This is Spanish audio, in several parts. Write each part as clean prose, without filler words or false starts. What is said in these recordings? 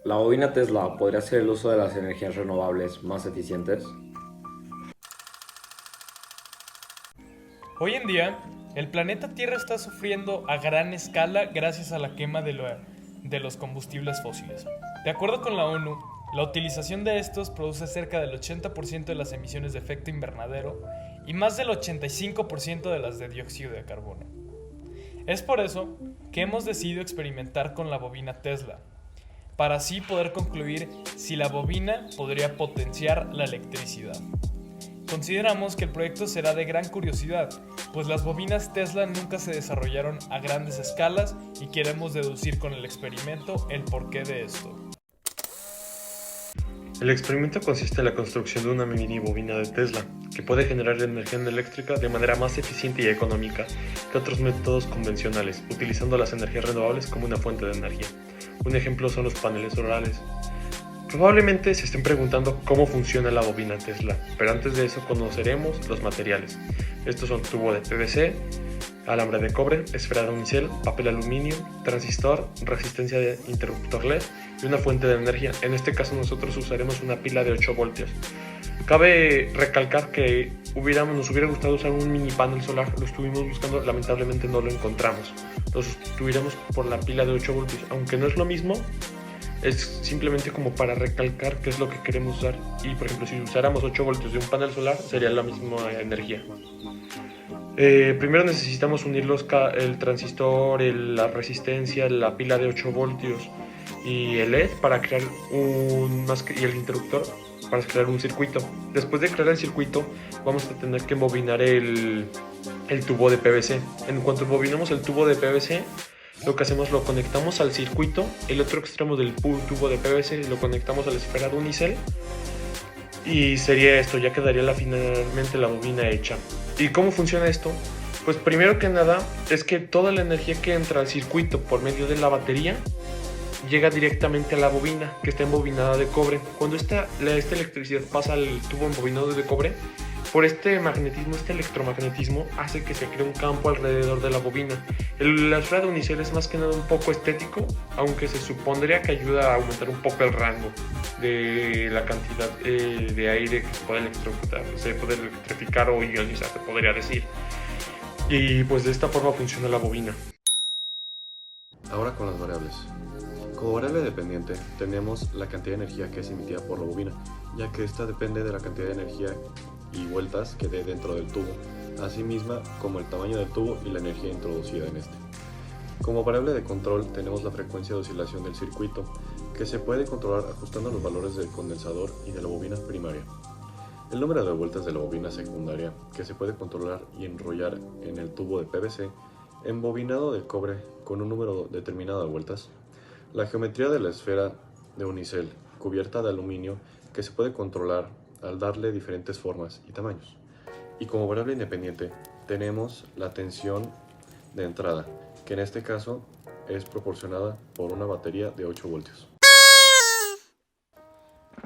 ¿La bobina Tesla podría hacer el uso de las energías renovables más eficientes? Hoy en día, el planeta Tierra está sufriendo a gran escala gracias a la quema de los combustibles fósiles. De acuerdo con la ONU, la utilización de estos produce cerca del 80% de las emisiones de efecto invernadero y más del 85% de las de dióxido de carbono. Es por eso que hemos decidido experimentar con la bobina Tesla, para así poder concluir si la bobina podría potenciar la electricidad. Consideramos que el proyecto será de gran curiosidad, pues las bobinas Tesla nunca se desarrollaron a grandes escalas y queremos deducir con el experimento el porqué de esto. El experimento consiste en la construcción de una mini bobina de Tesla, que puede generar energía eléctrica de manera más eficiente y económica que otros métodos convencionales, utilizando las energías renovables como una fuente de energía. Un ejemplo son los paneles solares. Probablemente se estén preguntando cómo funciona la bobina Tesla, pero antes de eso conoceremos los materiales. Estos son tubo de PVC, alambre de cobre, esfera de unicel, papel aluminio, transistor, resistencia de interruptor LED y una fuente de energía. En este caso nosotros usaremos una pila de 8 voltios. Cabe recalcar que nos hubiera gustado usar un mini panel solar, lo estuvimos buscando, lamentablemente no lo encontramos. Lo sustituiremos por la pila de 8 voltios, aunque no es lo mismo. Es simplemente como para recalcar qué es lo que queremos usar. Y por ejemplo, si usáramos 8 voltios de un panel solar, sería la misma energía. Primero necesitamos unir el transistor, la resistencia, la pila de 8 voltios y el LED para crear y el interruptor para crear un circuito. Después de crear el circuito, vamos a tener que bobinar el tubo de PVC. En cuanto bobinamos el tubo de PVC, lo que hacemos lo conectamos al circuito, el otro extremo del tubo de PVC lo conectamos a la esfera de unicel y sería esto, ya quedaría finalmente la bobina hecha. ¿Y cómo funciona esto? Pues primero que nada es que toda la energía que entra al circuito por medio de la batería llega directamente a la bobina, que está embobinada de cobre. Cuando esta electricidad pasa al tubo embobinado de cobre, por este electromagnetismo hace que se cree un campo alrededor de la bobina. La esfera de unicel es más que nada un poco estético, aunque se supondría que ayuda a aumentar un poco el rango de la cantidad de aire que se puede electrificar o ionizar, se podría decir. Y pues de esta forma funciona la bobina. Ahora con las variables. Como variable dependiente tenemos la cantidad de energía que es emitida por la bobina, ya que esta depende de la cantidad de energía y vueltas que dé dentro del tubo, así misma como el tamaño del tubo y la energía introducida en este. Como variable de control tenemos la frecuencia de oscilación del circuito, que se puede controlar ajustando los valores del condensador y de la bobina primaria. El número de vueltas de la bobina secundaria, que se puede controlar y enrollar en el tubo de PVC, embobinado de cobre con un número determinado de vueltas. La geometría de la esfera de unicel, cubierta de aluminio, que se puede controlar al darle diferentes formas y tamaños. Y como variable independiente tenemos la tensión de entrada, que en este caso es proporcionada por una batería de 8 voltios.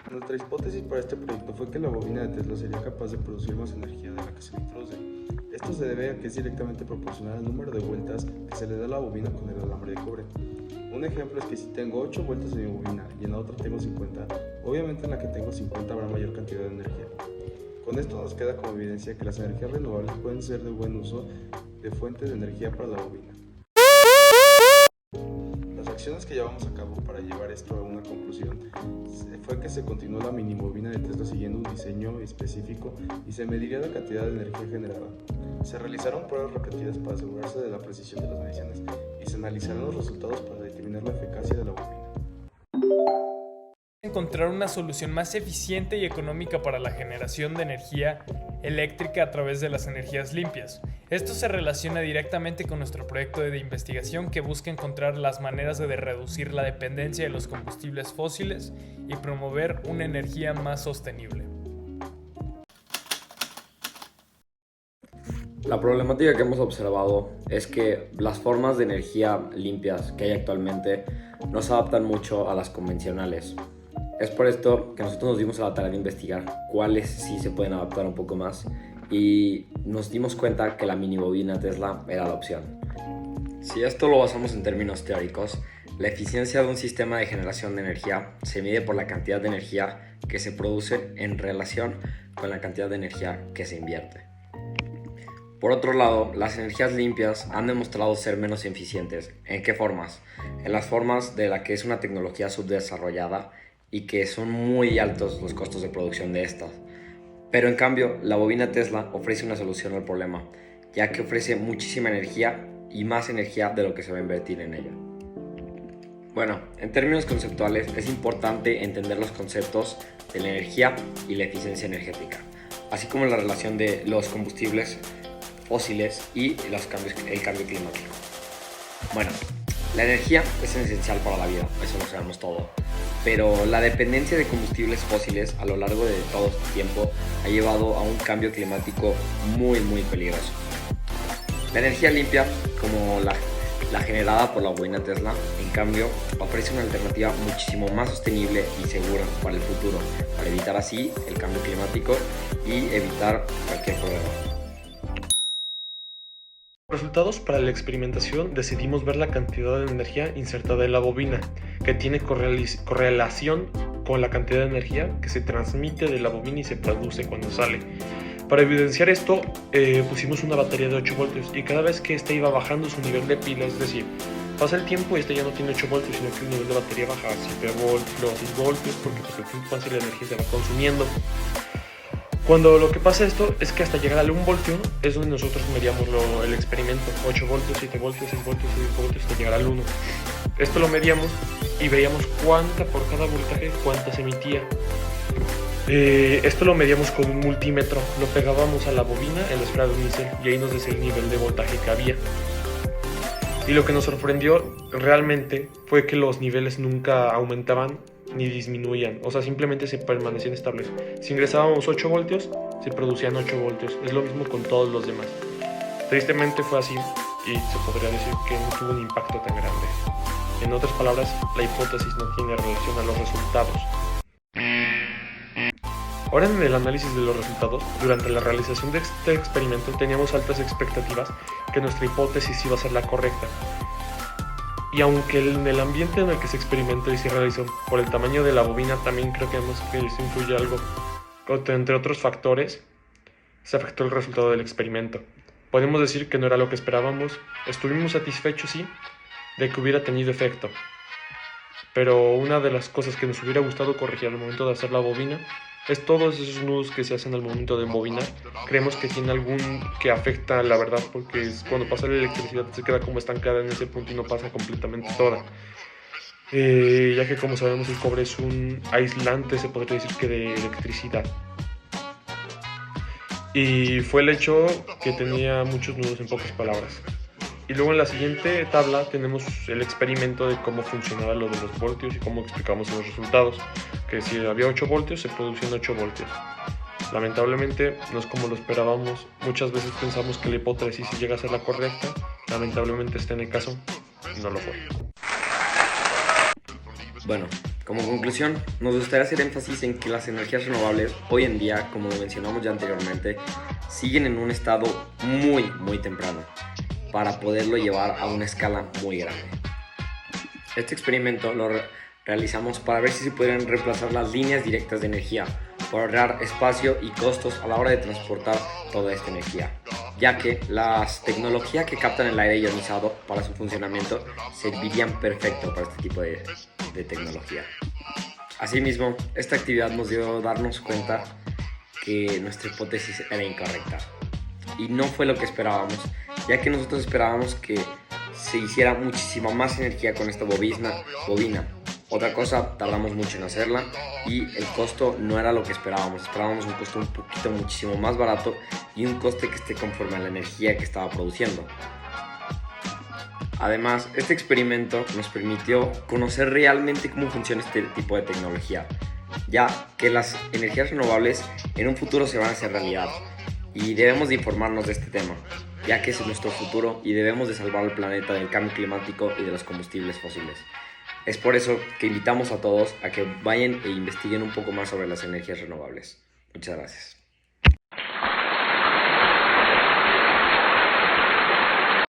Nuestra hipótesis para este proyecto fue que la bobina de Tesla sería capaz de producir más energía de la que se le introduce. Esto se debe a que es directamente proporcional al número de vueltas que se le da a la bobina con el alambre de cobre. Un ejemplo es que si tengo 8 vueltas en mi bobina y en la otra tengo 50, obviamente en la que tengo 50 habrá mayor cantidad de energía. Con esto nos queda como evidencia que las energías renovables pueden ser de buen uso de fuentes de energía para la bobina. Las acciones que llevamos a cabo para llevar esto a una conclusión fue que se continuó la mini bobina de Tesla siguiendo un diseño específico y se mediría la cantidad de energía generada. Se realizaron pruebas repetidas para asegurarse de la precisión de las mediciones y se analizarán los resultados para determinar la eficacia de la bobina. Encontrar una solución más eficiente y económica para la generación de energía eléctrica a través de las energías limpias. Esto se relaciona directamente con nuestro proyecto de investigación que busca encontrar las maneras de reducir la dependencia de los combustibles fósiles y promover una energía más sostenible. La problemática que hemos observado es que las formas de energía limpias que hay actualmente no se adaptan mucho a las convencionales. Es por esto que nosotros nos dimos a la tarea de investigar cuáles sí se pueden adaptar un poco más y nos dimos cuenta que la mini bobina Tesla era la opción. Si esto lo basamos en términos teóricos, La eficiencia de un sistema de generación de energía se mide por la cantidad de energía que se produce en relación con la cantidad de energía que se invierte. Por otro lado, las energías limpias han demostrado ser menos eficientes. ¿En qué formas? En las formas de la que es una tecnología subdesarrollada y que son muy altos los costos de producción de estas. Pero en cambio, la bobina Tesla ofrece una solución al problema, ya que ofrece muchísima energía y más energía de lo que se va a invertir en ella. Bueno, en términos conceptuales es importante entender los conceptos de la energía y la eficiencia energética, así como la relación de los combustibles fósiles y el cambio climático. Bueno, la energía es esencial para la vida, eso lo sabemos todo, pero la dependencia de combustibles fósiles a lo largo de todo este tiempo ha llevado a un cambio climático muy peligroso. La energía limpia, como la generada por la bobina Tesla, en cambio, ofrece una alternativa muchísimo más sostenible y segura para el futuro, para evitar así el cambio climático y evitar cualquier problema. Resultados para la experimentación decidimos ver la cantidad de energía insertada en la bobina, que tiene correlación con la cantidad de energía que se transmite de la bobina y se produce cuando sale. Para evidenciar esto, pusimos una batería de 8 voltios y cada vez que ésta iba bajando su nivel de pila, es decir, pasa el tiempo y este ya no tiene 8 voltios, sino que el nivel de batería baja a 7 voltios, luego 6 voltios, porque pues, el tiempo pasa y la energía se va consumiendo. Cuando lo que pasa esto es que hasta llegar al 1 voltio es donde nosotros medíamos el experimento, 8 voltios, 7 voltios, 6 voltios, 6 voltios hasta llegar al 1. Esto lo medíamos y veíamos cuánta por cada voltaje, cuánta se emitía. Esto lo medíamos con un multímetro, lo pegábamos a la bobina en la esfera de unicel y ahí nos decía el nivel de voltaje que había. Y lo que nos sorprendió realmente fue que los niveles nunca aumentaban ni disminuían, o sea, simplemente se permanecían estables. Si ingresábamos 8 voltios, se producían 8 voltios, es lo mismo con todos los demás. Tristemente fue así y se podría decir que no tuvo un impacto tan grande. En otras palabras, la hipótesis no tiene relación a los resultados. Ahora en el análisis de los resultados, durante la realización de este experimento teníamos altas expectativas que nuestra hipótesis iba a ser la correcta. Y aunque en el ambiente en el que se experimentó y se realizó, por el tamaño de la bobina, también creo que eso influye algo. Entre otros factores, se afectó el resultado del experimento. Podemos decir que no era lo que esperábamos. Estuvimos satisfechos, sí, de que hubiera tenido efecto. Pero una de las cosas que nos hubiera gustado corregir al momento de hacer la bobina es todos esos nudos que se hacen al momento de embobinar. Creemos que tiene algún que afecta la verdad, porque cuando pasa la electricidad se queda como estancada en ese punto y no pasa completamente toda. Ya que como sabemos el cobre es un aislante, se podría decir que de electricidad. Y fue el hecho que tenía muchos nudos en pocas palabras. Y luego en la siguiente tabla tenemos el experimento de cómo funcionaba lo de los voltios y cómo explicamos los resultados. Que si había 8 voltios, se producían 8 voltios. Lamentablemente no es como lo esperábamos. Muchas veces pensamos que la hipótesis llega a ser la correcta. Lamentablemente en el caso no lo fue. Bueno, como conclusión, nos gustaría hacer énfasis en que las energías renovables hoy en día, como lo mencionamos ya anteriormente, siguen en un estado muy temprano para poderlo llevar a una escala muy grande. Este experimento lo realizamos para ver si se podrían reemplazar las líneas directas de energía para ahorrar espacio y costos a la hora de transportar toda esta energía, ya que las tecnologías que captan el aire ionizado para su funcionamiento servirían perfecto para este tipo de tecnología. Asimismo, esta actividad nos dio darnos cuenta que nuestra hipótesis era incorrecta y no fue lo que esperábamos, ya que nosotros esperábamos que se hiciera muchísima más energía con esta bobina. Otra cosa, tardamos mucho en hacerla y el costo no era lo que esperábamos un costo muchísimo más barato y un coste que esté conforme a la energía que estaba produciendo. Además, este experimento nos permitió conocer realmente cómo funciona este tipo de tecnología, ya que las energías renovables en un futuro se van a hacer realidad y debemos de informarnos de este tema, ya que es nuestro futuro y debemos de salvar al planeta del cambio climático y de los combustibles fósiles. Es por eso que invitamos a todos a que vayan e investiguen un poco más sobre las energías renovables. Muchas gracias.